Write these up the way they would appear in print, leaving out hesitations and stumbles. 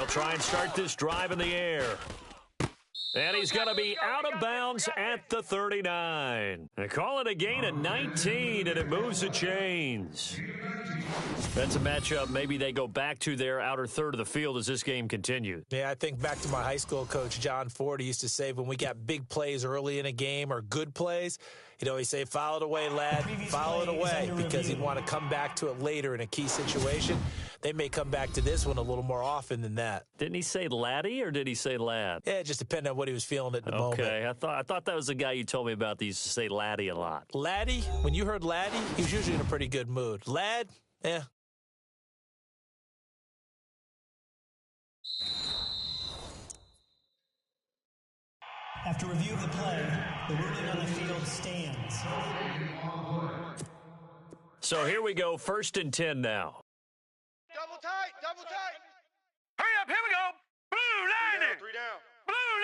try and start this drive in the air. And he's going to be out of bounds at the 39. They call it a gain of 19, and it moves the chains. That's a matchup maybe they go back to their outer third of the field as this game continues. Yeah, I think back to my high school coach, John Ford. He used to say when we got big plays early in a game or good plays, he'd always say, foul it away, lad, foul it away, because he'd want to come back to it later in a key situation. They may come back to this one a little more often than that. Didn't he say laddie or did he say lad? Yeah, it just depended on what he was feeling at the moment. Okay, I thought that was the guy you told me about that used to say laddie a lot. Laddie? When you heard laddie, he was usually in a pretty good mood. Lad? Yeah. After review of the play, the ruling on the field stands. So here we go, 1st and 10 now. Double tight, double tight. Hurry up, here we go. Blue 90. Three down. Blue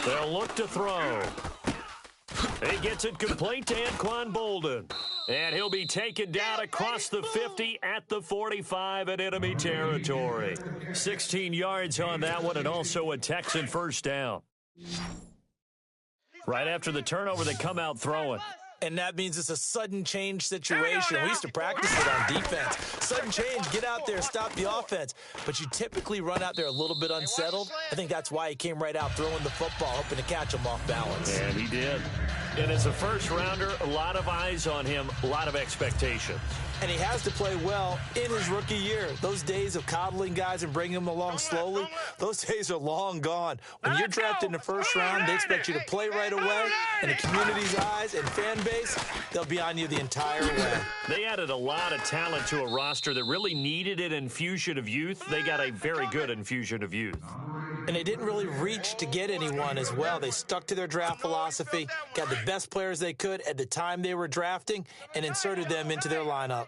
90. They'll look to throw. He gets it complete to Anquan Bolden. And he'll be taken down across the 50 at the 45 in enemy territory. 16 yards on that one, and also a Texan first down. Right after the turnover, they come out throwing. And that means it's a sudden change situation. We used to practice it on defense. Sudden change, get out there, stop the offense. But you typically run out there a little bit unsettled. I think that's why he came right out throwing the football, hoping to catch him off balance. And he did. And as a first-rounder, a lot of eyes on him, a lot of expectations. And he has to play well in his rookie year. Those days of coddling guys and bringing them along slowly, those days are long gone. When you're drafted in the first round, they expect you to play right away. And the community's eyes and fan base, they'll be on you the entire way. They added a lot of talent to a roster that really needed an infusion of youth. They got a very good infusion of youth. And they didn't really reach to get anyone as well. They stuck to their draft philosophy, got the best players they could at the time they were drafting, and inserted them into their lineup.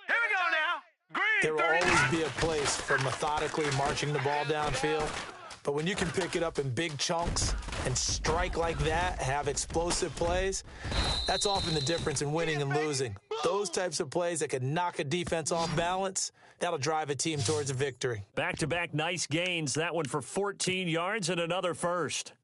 Here we go now. Green. There will always be a place for methodically marching the ball downfield. But when you can pick it up in big chunks and strike like that, have explosive plays, that's often the difference in winning and losing. Those types of plays that can knock a defense off balance, that'll drive a team towards a victory. Back-to-back nice gains. That one for 14 yards and another first.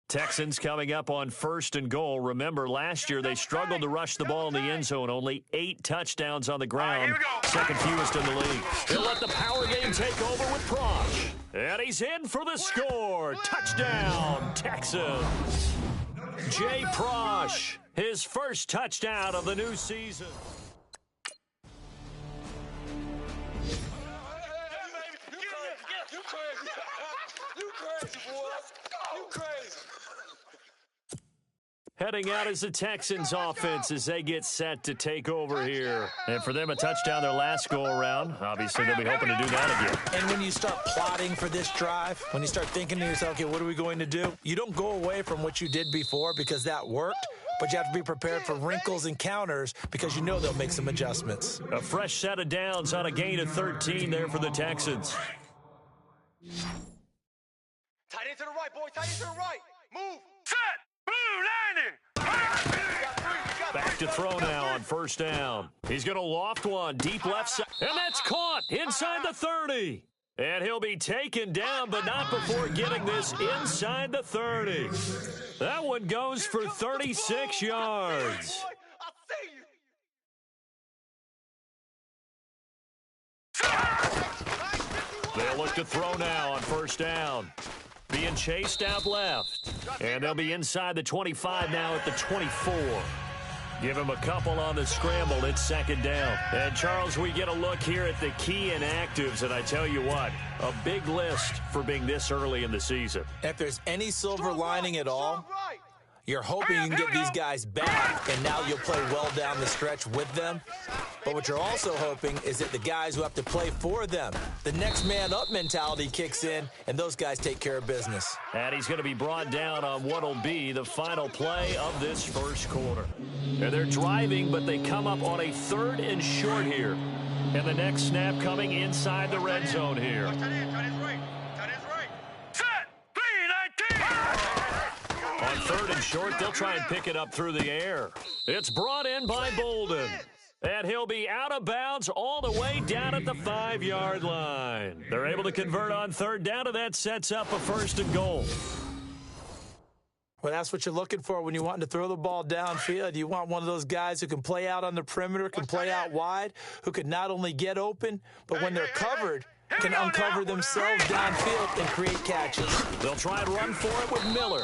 Texans coming up on 1st and goal. Remember, last year they struggled to rush the ball in the end zone. Only 8 touchdowns on the ground. Second fewest in the league. He'll let the power game take over with Prosh. And he's in for the score. Touchdown, Texans. Jay Prosh, his first touchdown of the new season. You crazy. You crazy, boy. You crazy. Heading out is the Texans offense as they get set to take over here. And for them, a touchdown their last go-around. Obviously, they'll be hoping to do that again. And when you start plotting for this drive, when you start thinking to yourself, okay, what are we going to do? You don't go away from what you did before because that worked, but you have to be prepared for wrinkles and counters because you know they'll make some adjustments. A fresh set of downs on a gain of 13 there for the Texans. Tight end to the right, boy. Tight end to the right. Move. Set. Blue 90. Back to throw now on 1st down. He's going to loft one deep left side. And that's caught inside the 30. And he'll be taken down, but not before getting this inside the 30. That one goes for 36 yards. They'll look to throw now on 1st down. Being chased out left. And they'll be inside the 25 now at the 24. Give him a couple on the scramble. It's 2nd down. And, Charles, we get a look here at the key inactives. And I tell you what, a big list for being this early in the season. If there's any silver lining at all, you're hoping you can get these guys back, and now you'll play well down the stretch with them. But what you're also hoping is that the guys who have to play for them, the next man up mentality kicks in, and those guys take care of business. And he's going to be brought down on what will be the final play of this first quarter. And they're driving, but they come up on a 3rd and short here. And the next snap coming inside the red zone here. Tight end right. Tight end's right. Set. 319. On 3rd and short. They'll try and pick it up through the air. It's brought in by Bolden. And he'll be out of bounds all the way down at the 5-yard line. They're able to convert on third down, and that sets up a 1st and goal. Well, that's what you're looking for when you're wanting to throw the ball downfield. You want one of those guys who can play out on the perimeter, can play out wide, who can not only get open, but when they're covered, can uncover themselves downfield and create catches. They'll try and run for it with Miller.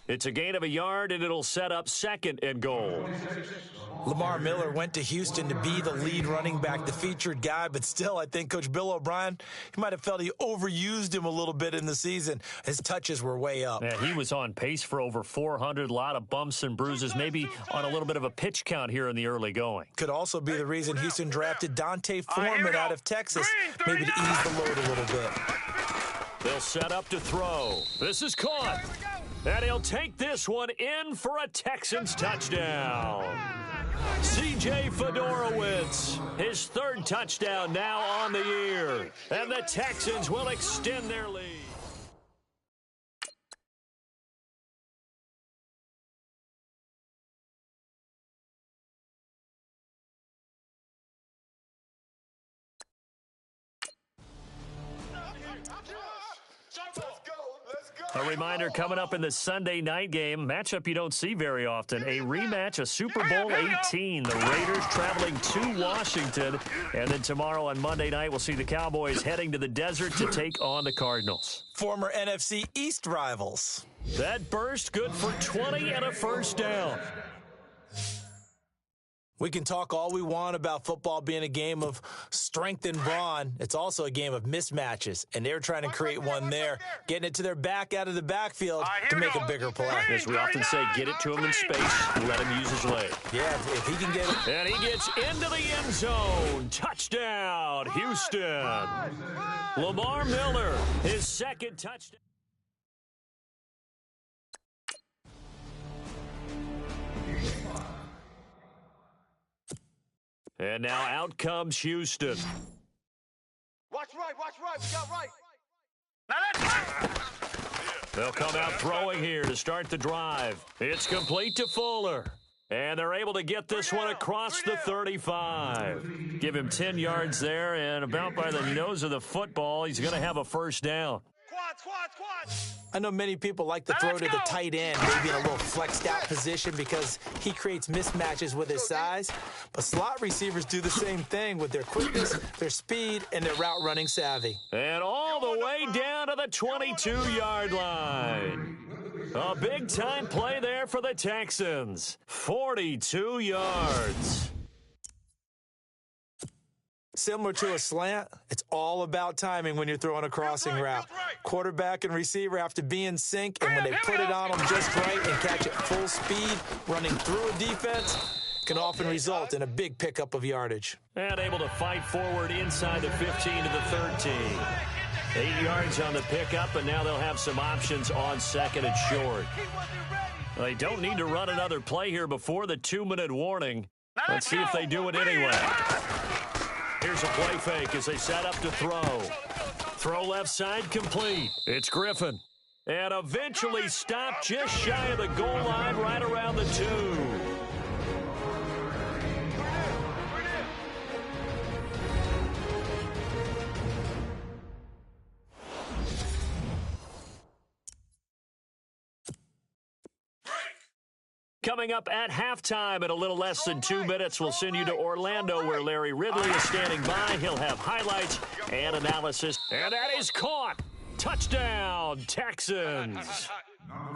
It's a gain of a yard, and it'll set up 2nd and goal. Lamar Miller went to Houston to be the lead running back, the featured guy, but still, I think Coach Bill O'Brien, he might have felt he overused him a little bit in the season. His touches were way up. Yeah, he was on pace for over 400, a lot of bumps and bruises, maybe on a little bit of a pitch count here in the early going. Could also be the reason Houston drafted Dante Foreman out of Texas, maybe to ease the load a little bit. They'll set up to throw. This is caught. And he'll take this one in for a Texans touchdown. C.J. Fedorowicz, his 3rd touchdown now on the year. And the Texans will extend their lead. A reminder coming up in the Sunday night game, matchup you don't see very often, a rematch of Super Bowl 18. The Raiders traveling to Washington. And then tomorrow on Monday night, we'll see the Cowboys heading to the desert to take on the Cardinals. Former NFC East rivals. That burst good for 20 and a 1st down. We can talk all we want about football being a game of strength and brawn. It's also a game of mismatches, and they're trying to create one there, getting it to their back out of the backfield to make a bigger play. As we often say, get it to him in space, let him use his leg. Yeah, if he can get it. And he gets into the end zone. Touchdown, Houston. Lamar Miller, his 2nd touchdown. And now out comes Houston. Watch right, we got right. Now that's They'll come out throwing here to start the drive. It's complete to Fuller. And they're able to get this one across the 35. Give him 10 yards there, and about by the nose of the football, he's going to have a 1st down. Squad. I know many people like to throw to the tight end, maybe in a little flexed out position because he creates mismatches with his size. But slot receivers do the same thing with their quickness, their speed, and their route running savvy. And all the way down to the 22-yard line. A big-time play there for the Texans. 42 yards. Similar to a slant, it's all about timing when you're throwing a crossing route. Quarterback and receiver have to be in sync, and when they put it on them just right and catch it full speed, running through a defense can often result in a big pickup of yardage. And able to fight forward inside the 15 to the 13. 8 yards on the pickup, and now they'll have some options on 2nd and short. They don't need to run another play here before the 2-minute warning. Let's see if they do it anyway. Here's a play fake as they set up to throw. Throw left side complete. It's Griffin. And eventually stopped just shy of the goal line right around the 2. Coming up at halftime in a little less than 2 minutes, we'll send you to Orlando where Larry Ridley is standing by. He'll have highlights and analysis. And that is caught. Touchdown, Texans.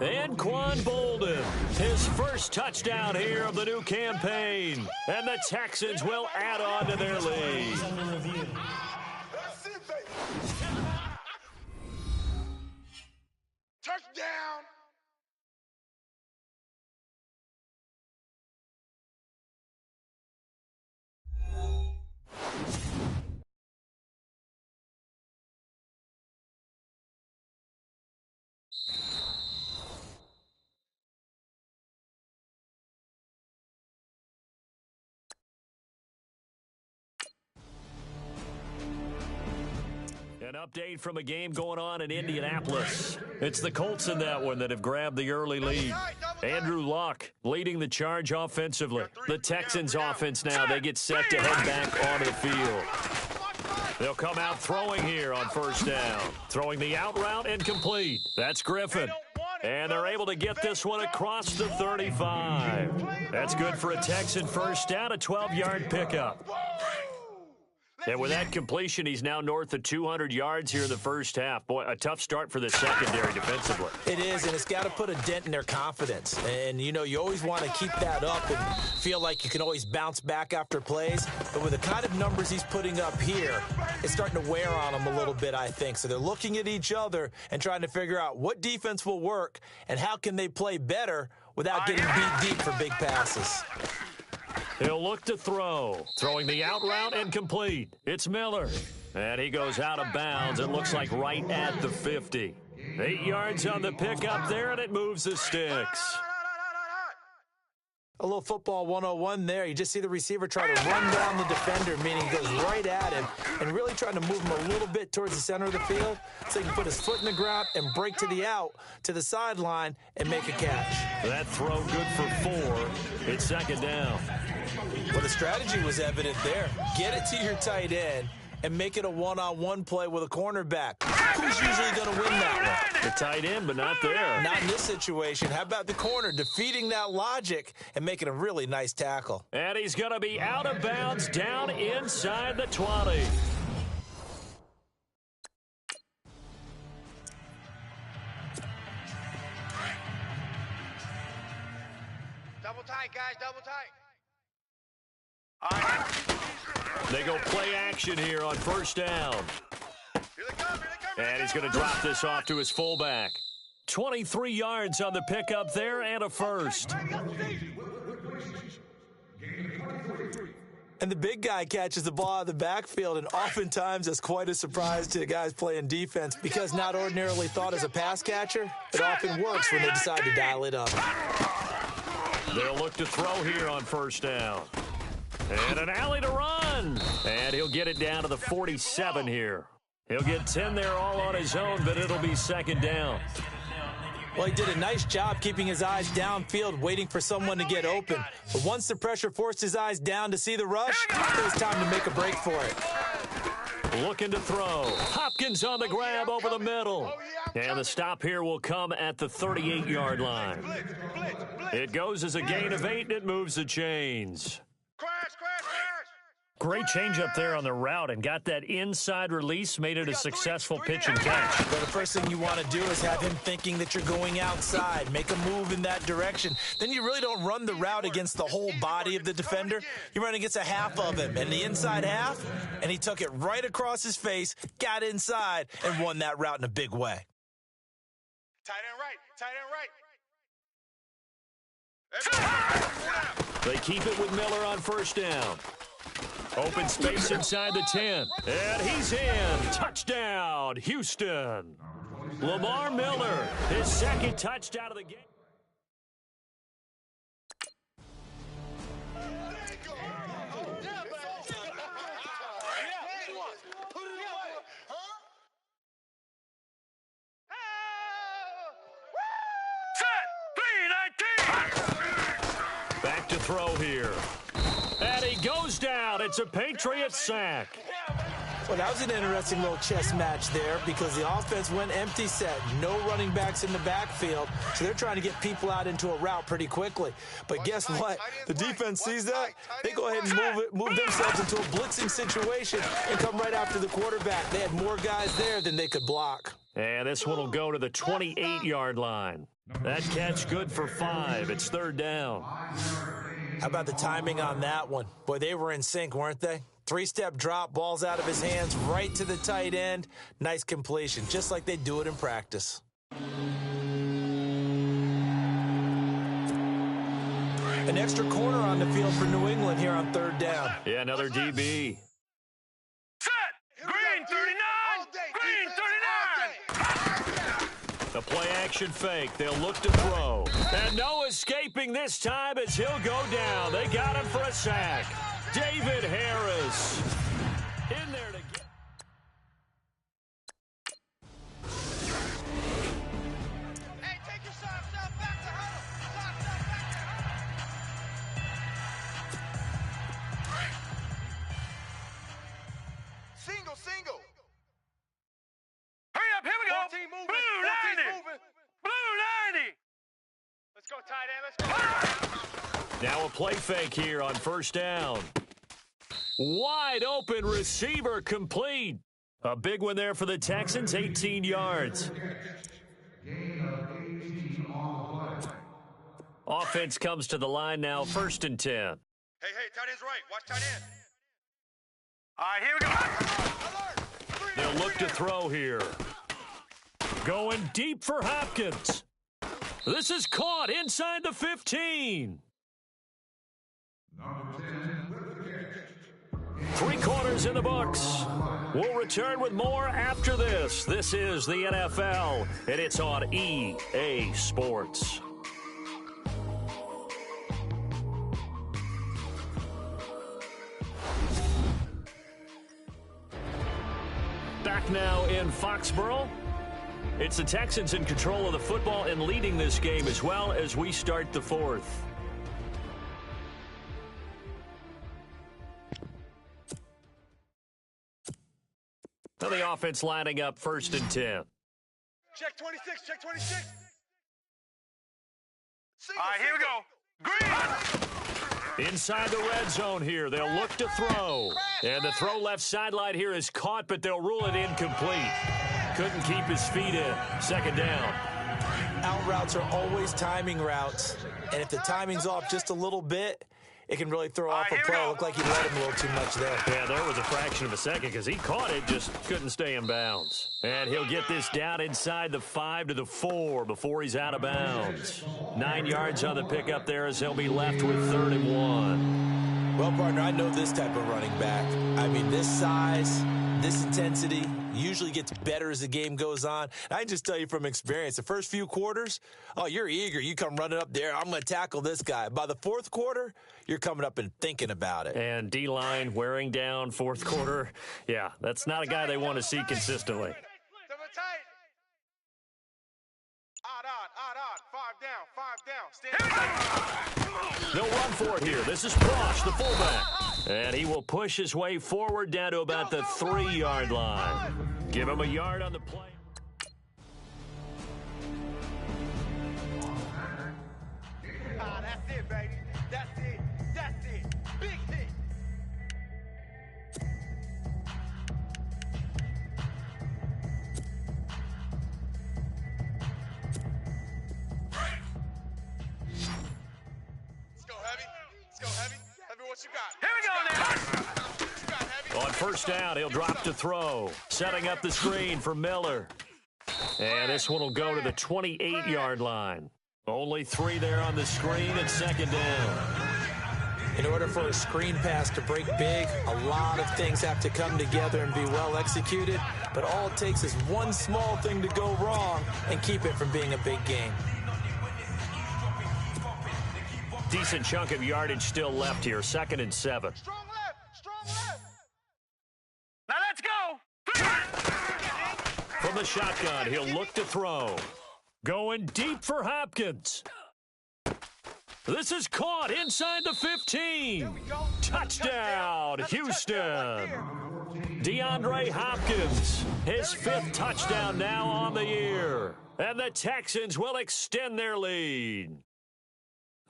And Quan Bolden, his 1st touchdown here of the new campaign. And the Texans will add on to their lead. Touchdown. An update from a game going on in Indianapolis. It's the Colts in that one that have grabbed the early lead. Andrew Luck leading the charge offensively. The Texans offense now, they get set to head back onto the field. They'll come out throwing here on first down. Throwing the out route incomplete. That's Griffin. And they're able to get this one across the 35. That's good for a Texan first down, a 12-yard pickup. And with that completion, he's now north of 200 yards here in the first half. Boy, a tough start for the secondary defensively. It is, and it's got to put a dent in their confidence. And, you know, you always want to keep that up and feel like you can always bounce back after plays. But with the kind of numbers he's putting up here, it's starting to wear on them a little bit, I think. So they're looking at each other and trying to figure out what defense will work and how can they play better without getting beat deep for big passes. He'll look to throw. Throwing the out route incomplete. It's Miller. And he goes out of bounds. It looks like right at the 50. 8 yards on the pickup there, and it moves the sticks. A little football 101 there. You just see the receiver try to run down the defender, meaning he goes right at him and really trying to move him a little bit towards the center of the field so he can put his foot in the ground and break to the out, to the sideline, and make a catch. That throw good for 4. It's second down. Well, the strategy was evident there. Get it to your tight end and make it a one-on-one play with a cornerback. Who's usually going to win that one? The tight end, but not there. Not in this situation. How about the corner defeating that logic and making a really nice tackle? And he's going to be out of bounds down inside the 20. Double tight, guys, double tight. They go play action here on first down. Here they come, here they come. And he's going to drop this off to his fullback. 23 yards on the pickup there and a first. And the big guy catches the ball out of the backfield, and oftentimes that's quite a surprise to the guys playing defense because not ordinarily thought as a pass catcher, it often works when they decide to dial it up. They'll look to throw here on first down. And an alley to run. And he'll get it down to the 47 here. He'll get 10 there all on his own, but it'll be second down. Well, he did a nice job keeping his eyes downfield, waiting for someone to get open. But once the pressure forced his eyes down to see the rush, it was time to make a break for it. Looking to throw. Hopkins on the grab over the middle. And the stop here will come at the 38-yard line. It goes as a gain of 8, and it moves the chains. Great change up there on the route and got that inside release, made it a successful pitch and catch. But the first thing you want to do is have him thinking that you're going outside, make a move in that direction. Then you really don't run the route against the whole body of the defender. You run against a half of him, and the inside half, and he took it right across his face, got inside, and won that route in a big way. Tight end right. They keep it with Miller on first down. Open space inside the 10. And he's in. Touchdown, Houston. Lamar Miller, his second touchdown of the game. Back to throw here. And he goes down. It's a Patriots sack. Well, that was an interesting little chess match there because the offense went empty set. No running backs in the backfield, so they're trying to get people out into a route pretty quickly. But guess what? The defense sees that. They go ahead and move themselves into a blitzing situation and come right after the quarterback. They had more guys there than they could block. And this one will go to the 28-yard line. That catch good for 5. It's third down. How about the timing on that one? Boy, they were in sync, weren't they? 3-step drop, ball's out of his hands, right to the tight end. Nice completion, just like they do it in practice. An extra corner on the field for New England here on third down. Yeah, another DB. Set! Green 39! Green 39! The play action fake. They'll look to throw. And no escaping this time as he'll go down. They got him for a sack. David Harris. In there to moving. Blue 90. Let's go, tight end. Let's go. Now a play fake here on first down. Wide open receiver complete. A big one there for the Texans, 18 yards. Offense comes to the line now, 1st and 10. Hey, tight end's right. Watch tight end. All right, here we go. Alert. They'll look to throw here. Going deep for Hopkins. This is caught inside the 15. 3 quarters in the books. We'll return with more after this. This is the NFL, and it's on EA Sports. Back now in Foxborough. It's the Texans in control of the football and leading this game as well as we start the 4th. Now the offense lining up 1st and 10. Check 26. Check 26. All right, here we go. Green. Inside the red zone here. They'll look to throw. And the throw left sideline here is caught, but they'll rule it incomplete. Couldn't keep his feet in. 2nd down. Out routes are always timing routes. And if the timing's off just a little bit, it can really throw off a play. It looked like he let him a little too much there. Yeah, there was a fraction of a second because he caught it, just couldn't stay in bounds. And he'll get this down inside the 5 to the 4 before he's out of bounds. 9 yards on the pickup there as he'll be left with 3rd and 1. Well, partner, I know this type of running back. I mean, this size, this intensity usually gets better as the game goes on. And I can just tell you from experience, the first few quarters, oh, you're eager. You come running up there, I'm going to tackle this guy. By the 4th quarter, you're coming up and thinking about it. And D-line wearing down 4th quarter. Yeah, that's not a guy they want to see consistently. Double tight. Odd. 5 down. Stand. They'll run for it here. This is Prosh, the fullback. And he will push his way forward down to about the 3-yard line. Give him a yard on the play. That's it, baby. That's it. That's it. Big hit. Let's go, Heavy. Let's go, Heavy. Heavy, what you got? Here we go now. What you got, Heavy? On 1st down, he'll drop to throw. Setting up the screen for Miller. And this one will go to the 28-yard line. Only 3 there on the screen at 2nd down. In order for a screen pass to break big, a lot of things have to come together and be well executed. But all it takes is one small thing to go wrong and keep it from being a big game. Decent chunk of yardage still left here. 2nd and 7. Strong left. Strong left. Now let's go. From the shotgun, he'll look to throw. Going deep for Hopkins. This is caught inside the 15. Touchdown, Houston. DeAndre Hopkins, his 5th touchdown now on the year. And the Texans will extend their lead.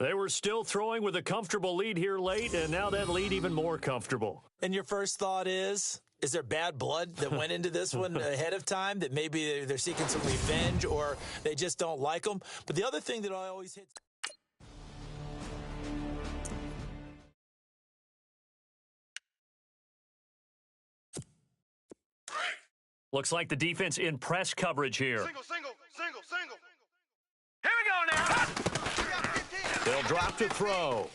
They were still throwing with a comfortable lead here late, and now that lead even more comfortable. And your first thought is there bad blood that went into this one ahead of time, that maybe they're seeking some revenge or they just don't like them? But the other thing that I always hit... Looks like the defense in press coverage here. Single. Here we go now. They'll drop to throw.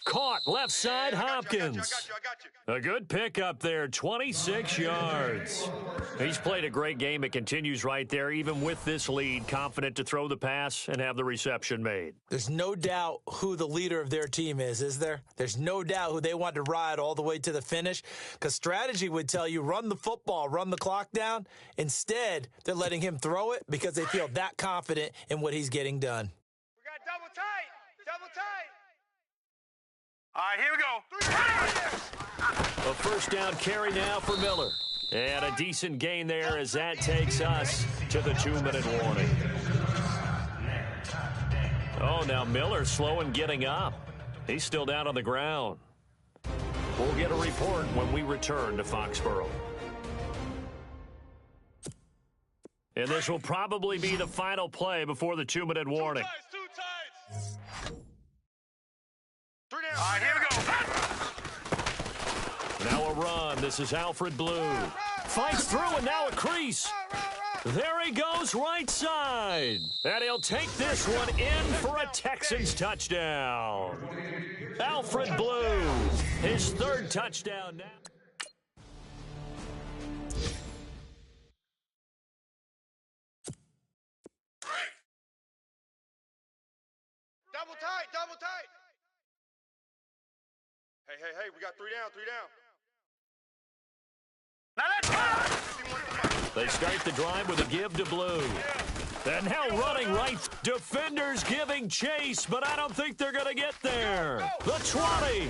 Caught left side, Hopkins. I got you. A good pickup there, 26 yards. He's played a great game. It continues right there, even with this lead, confident to throw the pass and have the reception made. There's no doubt who the leader of their team is there? There's no doubt who they want to ride all the way to the finish, because strategy would tell you run the football, run the clock down. Instead, they're letting him throw it because they feel that confident in what he's getting done. We got double tight. All right, here we go. A 1st down carry now for Miller. And a decent gain there as that takes us to the 2-minute warning. Oh, now Miller slow in getting up. He's still down on the ground. We'll get a report when we return to Foxborough. And this will probably be the final play before the 2-minute warning. Two tights. 3 down. All right, here we go. Now a run. This is Alfred Blue. Fights through and now a crease. There he goes right side. And he'll take this one in for a Texans touchdown. Alfred Blue, his 3rd touchdown now. Double tight, double tight. Hey, we got 3 down, 3 down. Now let's go. They start the drive with a give to Blue. And now running right. Defenders giving chase, but I don't think they're going to get there. The 20.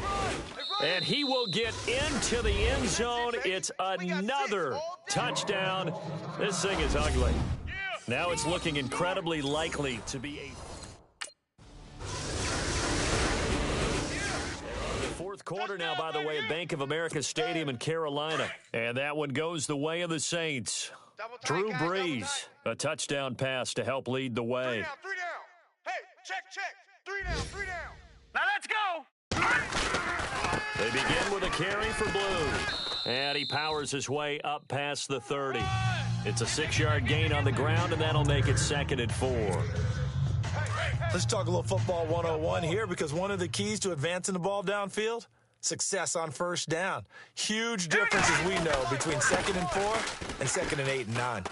And he will get into the end zone. It's another touchdown. This thing is ugly. Now it's looking incredibly likely to be a... Fourth quarter now, by the way, at Bank of America Stadium in Carolina. And that one goes the way of the Saints. Drew Brees, a touchdown pass to help lead the way. 3 down, 3 down. Hey, check. 3 down, 3 down. Now let's go. They begin with a carry for Blue. And he powers his way up past the 30. It's a 6-yard gain on the ground, and that'll make it 2nd and 4. Let's talk a little football 101 here, because one of the keys to advancing the ball downfield, success on first down. Huge difference, as we know, between 2nd and 4 and 2nd and 8 and 9.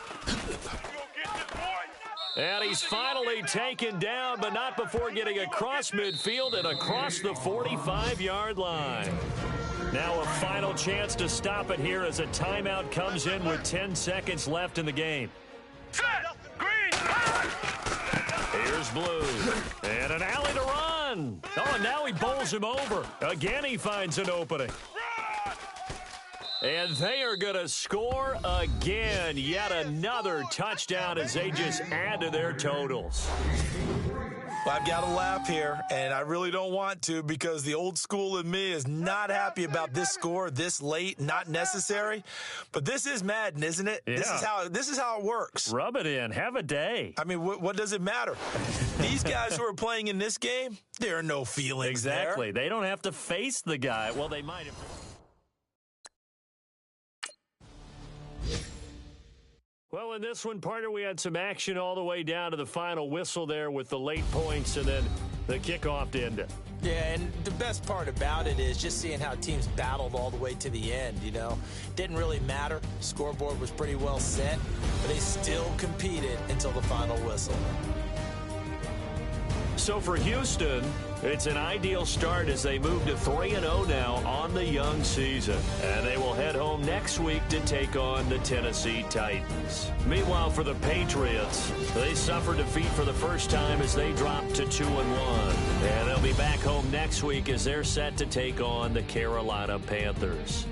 And he's finally taken down, but not before getting across midfield and across the 45-yard line. Now a final chance to stop it here as a timeout comes in with 10 seconds left in the game. Set. Green. Here's Blue. And an alley to run. Oh, and now he bowls him over. Again, he finds an opening. And they are going to score again. Yet another touchdown as they just add to their totals. I've got to laugh here, and I really don't want to, because the old school in me is not happy about this score this late, not necessary. But this is Madden, isn't it? Yeah. This is how it works. Rub it in. Have a day. I mean, what does it matter? These guys who are playing in this game, there are no feelings Exactly. there. They don't have to face the guy. Well, they might have. Well, in this one, partner, we had some action all the way down to the final whistle there with the late points and then the kickoff to end it. Yeah, and the best part about it is just seeing how teams battled all the way to the end, you know. Didn't really matter. Scoreboard was pretty well set, but they still competed until the final whistle. So for Houston, it's an ideal start as they move to 3-0 now on the young season. And they will head home next week to take on the Tennessee Titans. Meanwhile, for the Patriots, they suffered defeat for the first time as they dropped to 2-1. And they'll be back home next week as they're set to take on the Carolina Panthers.